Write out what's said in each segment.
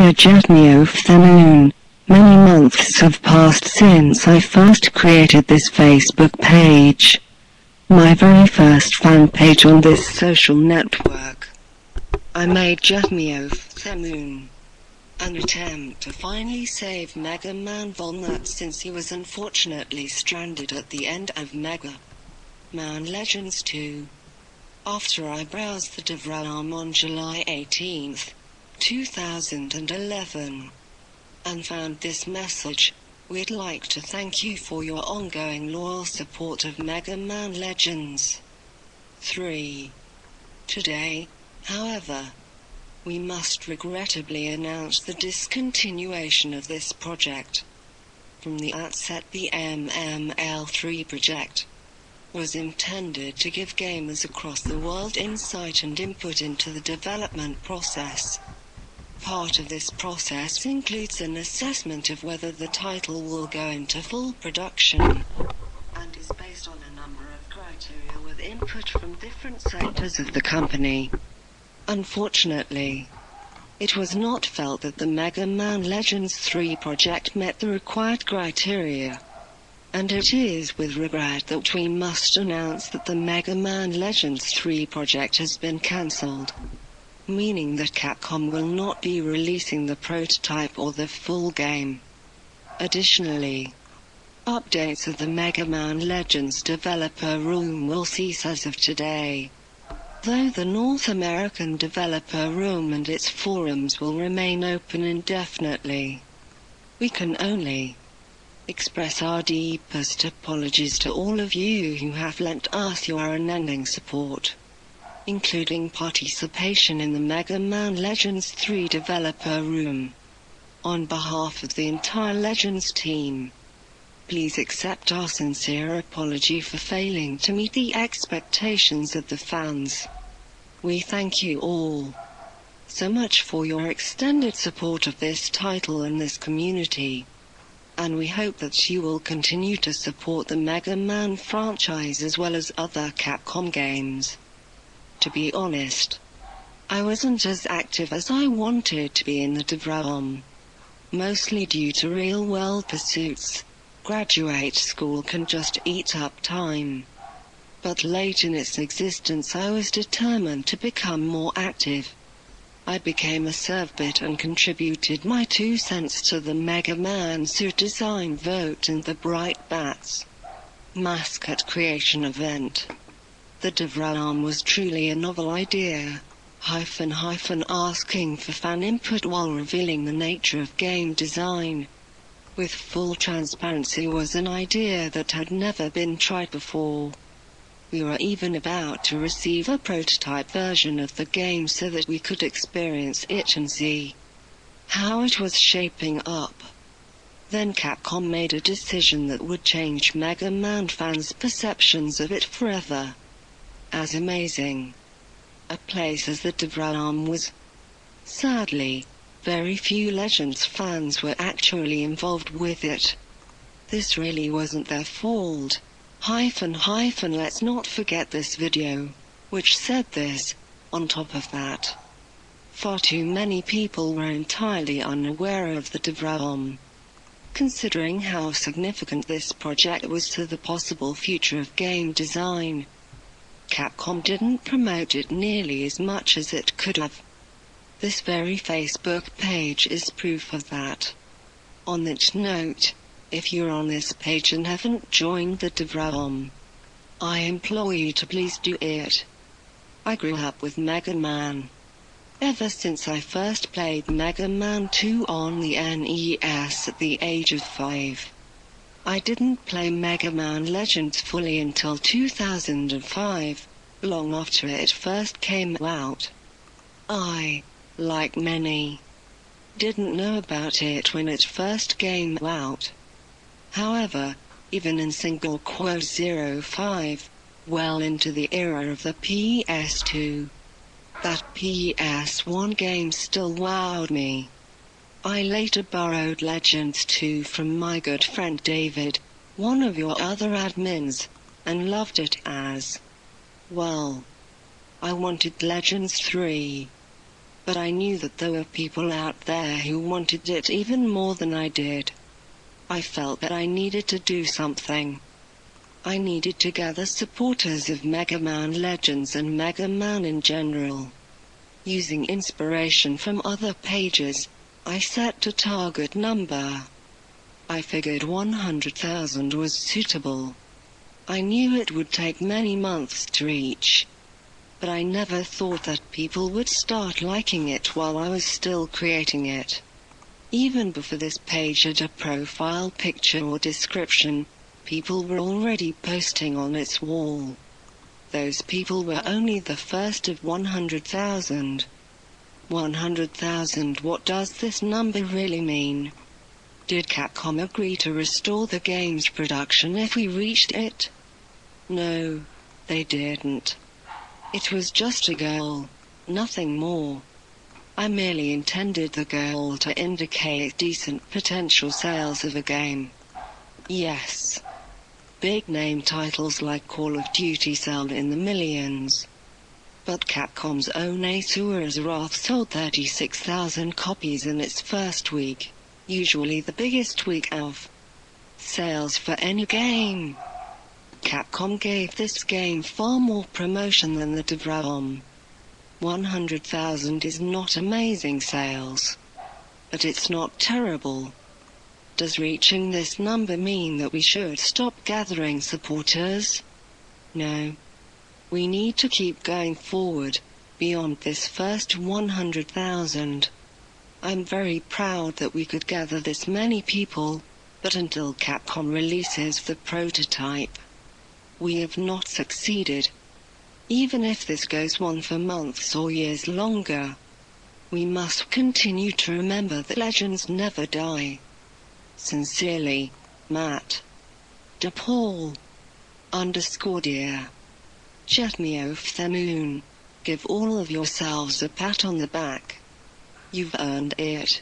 Dear Journey of the Moon, many months have passed since I first created this Facebook page. My very first fan page on this social network. I made Journey of the Moon, an attempt to finally save Mega Man Volnut since he was unfortunately stranded at the end of Mega Man Legends 2. After I browsed the dev realm on July 18th, 2011, and found this message, we'd like to thank you for your ongoing loyal support of Mega Man Legends 3. Today, however, we must regrettably announce the discontinuation of this project. From the outset, the MML3 project was intended to give gamers across the world insight and input into the development process. Part of this process includes an assessment of whether the title will go into full production, and is based on a number of criteria with input from different sectors of the company. Unfortunately, it was not felt that the Mega Man Legends 3 project met the required criteria, and it is with regret that we must announce that the Mega Man Legends 3 project has been cancelled, meaning that Capcom will not be releasing the prototype or the full game. Additionally, updates of the Mega Man Legends developer room will cease as of today, though the North American developer room and its forums will remain open indefinitely. We can only express our deepest apologies to all of you who have lent us your unending support, including participation in the Mega Man Legends 3 developer room. On behalf of the entire Legends team, please accept our sincere apology for failing to meet the expectations of the fans. We thank you all so much for your extended support of this title and this community, and we hope that you will continue to support the Mega Man franchise as well as other Capcom games. To be honest, I wasn't as active as I wanted to be in the dev realm, mostly due to real-world pursuits. Graduate school can just eat up time. But late in its existence I was determined to become more active. I became a servbit and contributed my 2 cents to the Mega Man suit design vote and the Bright Bats mascot creation event. The dev realm was truly a novel idea, asking for fan input while revealing the nature of game design with full transparency was an idea that had never been tried before. We were even about to receive a prototype version of the game so that we could experience it and see how it was shaping up. Then Capcom made a decision that would change Mega Man fans' perceptions of it forever. As amazing a place as the dev realm was, sadly, very few Legends fans were actually involved with it. This really wasn't their fault. Let's not forget this video, which said this. On top of that, far too many people were entirely unaware of the dev realm. Considering how significant this project was to the possible future of game design, Capcom didn't promote it nearly as much as it could have. This very Facebook page is proof of that. On that note, if you're on this page and haven't joined the dev realm, I implore you to please do it. I grew up with Mega Man. Ever since I first played Mega Man 2 on the NES at the age of 5. I didn't play Mega Man Legends fully until 2005, long after it first came out. I, like many, didn't know about it when it first came out. However, even in single quote 05, well into the era of the PS2, that PS1 game still wowed me. I later borrowed Legends 2 from my good friend David, one of your other admins, and loved it as well. I wanted Legends 3. But I knew that there were people out there who wanted it even more than I did. I felt that I needed to do something. I needed to gather supporters of Mega Man Legends and Mega Man in general. Using inspiration from other pages, I set a target number. I figured 100,000 was suitable. I knew it would take many months to reach. But I never thought that people would start liking it while I was still creating it. Even before this page had a profile picture or description, people were already posting on its wall. Those people were only the first of 100,000. 100,000. What does this number really mean? Did Capcom agree to restore the game's production if we reached it? No, they didn't. It was just a goal, nothing more. I merely intended the goal to indicate decent potential sales of a game. Yes. Big-name titles like Call of Duty sell in the millions. But Capcom's own Asura's Wrath sold 36,000 copies in its first week, usually the biggest week of sales for any game. Capcom gave this game far more promotion than the DRAM. 100,000 is not amazing sales. But it's not terrible. Does reaching this number mean that we should stop gathering supporters? No. We need to keep going forward, beyond this first 100,000. I'm very proud that we could gather this many people, but until Capcom releases the prototype, we have not succeeded. Even if this goes on for months or years longer, we must continue to remember that legends never die. Sincerely, Matt. DePaul. _dear. Jetmeofthamoon. Give all of yourselves a pat on the back. You've earned it.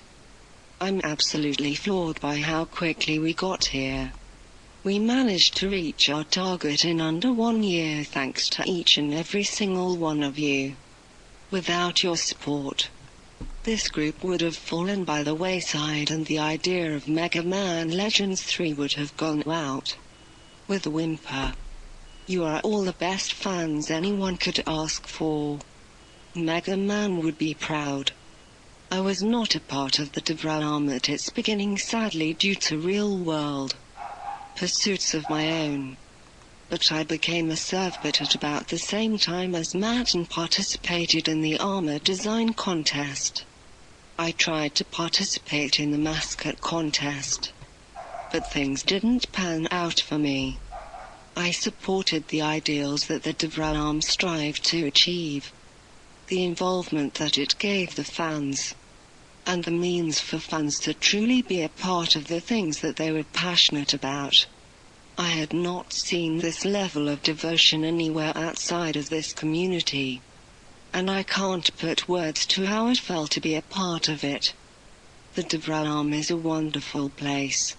I'm absolutely floored by how quickly we got here. We managed to reach our target in under 1 year thanks to each and every single one of you. Without your support, this group would have fallen by the wayside and the idea of Mega Man Legends 3 would have gone out with a whimper. You are all the best fans anyone could ask for. Mega Man would be proud. I was not a part of the DRAM at its beginning, sadly, due to real-world pursuits of my own. But I became a servbot at about the same time as Matt and participated in the armor design contest. I tried to participate in the mascot contest, but things didn't pan out for me. I supported the ideals that the DRAM strived to achieve, the involvement that it gave the fans, and the means for fans to truly be a part of the things that they were passionate about. I had not seen this level of devotion anywhere outside of this community, and I can't put words to how it felt to be a part of it. The DRAM is a wonderful place.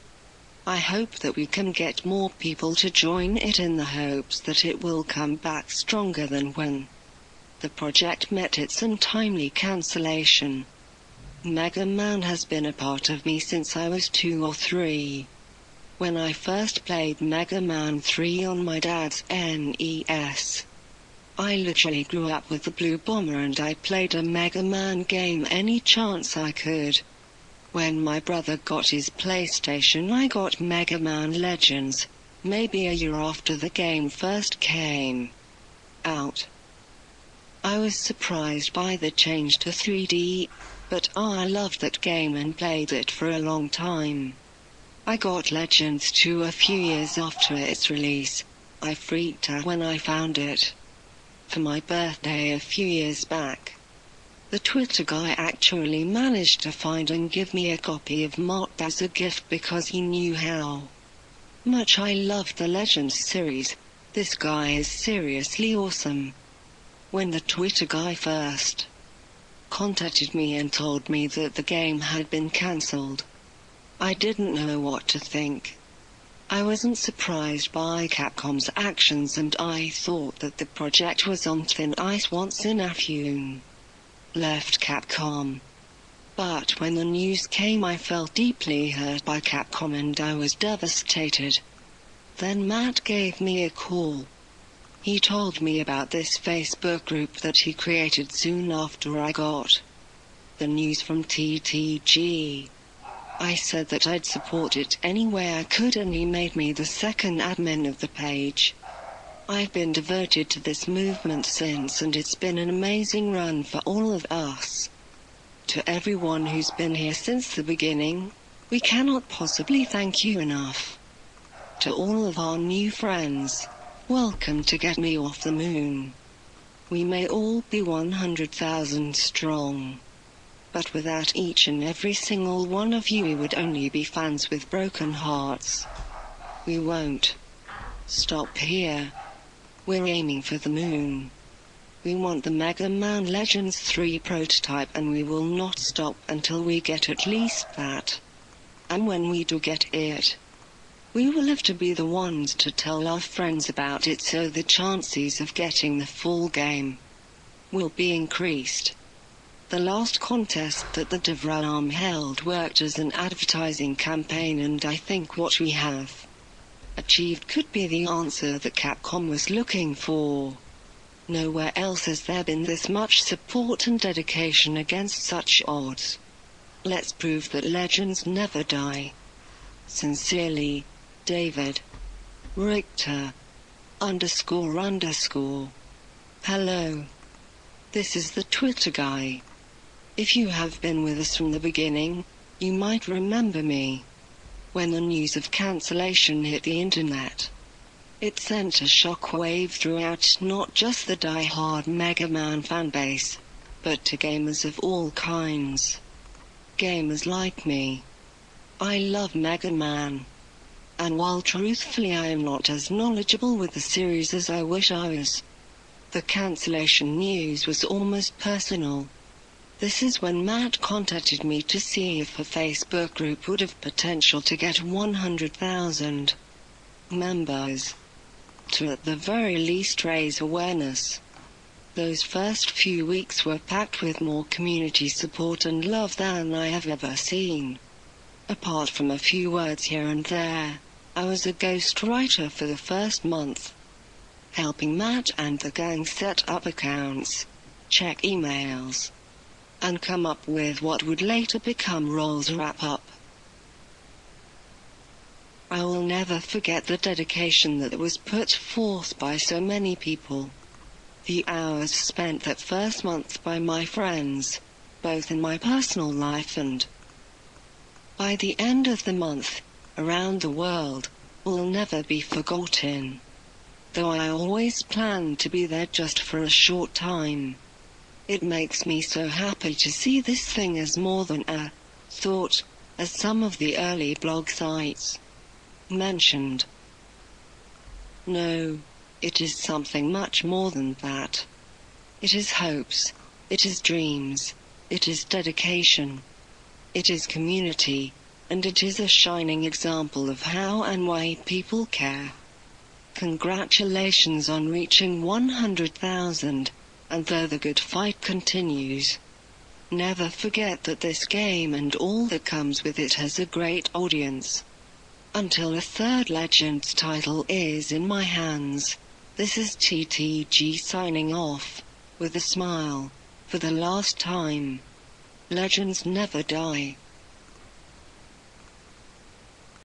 I hope that we can get more people to join it in the hopes that it will come back stronger than when the project met its untimely cancellation. Mega Man has been a part of me since I was 2 or 3. When I first played Mega Man 3 on my dad's NES, I literally grew up with the Blue Bomber and I played a Mega Man game any chance I could. When my brother got his PlayStation, I got Mega Man Legends, maybe a year after the game first came out. I was surprised by the change to 3D, but I loved that game and played it for a long time. I got Legends 2 a few years after its release. I freaked out when I found it for my birthday a few years back. The Twitter guy actually managed to find and give me a copy of marked as a gift because he knew how much I loved the Legends series. This guy is seriously awesome. When the Twitter guy first contacted me and told me that the game had been cancelled, I didn't know what to think. I wasn't surprised by Capcom's actions and I thought that the project was on thin ice once in Afune. left Capcom. But when the news came, I felt deeply hurt by Capcom and I was devastated. Then Matt gave me a call. He told me about this Facebook group that he created soon after I got the news from TTG. I said that I'd support it any way I could and he made me the second admin of the page. I've been devoted to this movement since and it's been an amazing run for all of us. To everyone who's been here since the beginning, we cannot possibly thank you enough. To all of our new friends, welcome to Get Me Off the Moon. We may all be 100,000 strong. But without each and every single one of you we would only be fans with broken hearts. We won't stop here. We're aiming for the moon. We want the Mega Man Legends 3 prototype and we will not stop until we get at least that. And when we do get it, we will have to be the ones to tell our friends about it so the chances of getting the full game will be increased. The last contest that the DevRam held worked as an advertising campaign and I think what we have achieved could be the answer that Capcom was looking for. Nowhere else has there been this much support and dedication against such odds. Let's prove that legends never die. Sincerely, David. Richter. __. Hello. This is the Twitter guy. If you have been with us from the beginning, you might remember me. When the news of cancellation hit the internet, it sent a shockwave throughout not just the die-hard Mega Man fanbase, but to gamers of all kinds. Gamers like me. I love Mega Man. And while truthfully I am not as knowledgeable with the series as I wish I was, the cancellation news was almost personal. This is when Matt contacted me to see if a Facebook group would have potential to get 100,000 members. To at the very least raise awareness. Those first few weeks were packed with more community support and love than I have ever seen. Apart from a few words here and there, I was a ghostwriter for the first month, helping Matt and the gang set up accounts, check emails, and come up with what would later become Roll's wrap-up. I will never forget the dedication that was put forth by so many people. The hours spent that first month by my friends, both in my personal life and by the end of the month, around the world, will never be forgotten. Though I always planned to be there just for a short time. It makes me so happy to see this thing as more than a thought, as some of the early blog sites mentioned. No, it is something much more than that. It is hopes, it is dreams, it is dedication, it is community, and it is a shining example of how and why people care. Congratulations on reaching 100,000, and though the good fight continues, never forget that this game and all that comes with it has a great audience. Until a third Legends title is in my hands, this is TTG signing off, with a smile, for the last time. Legends never die.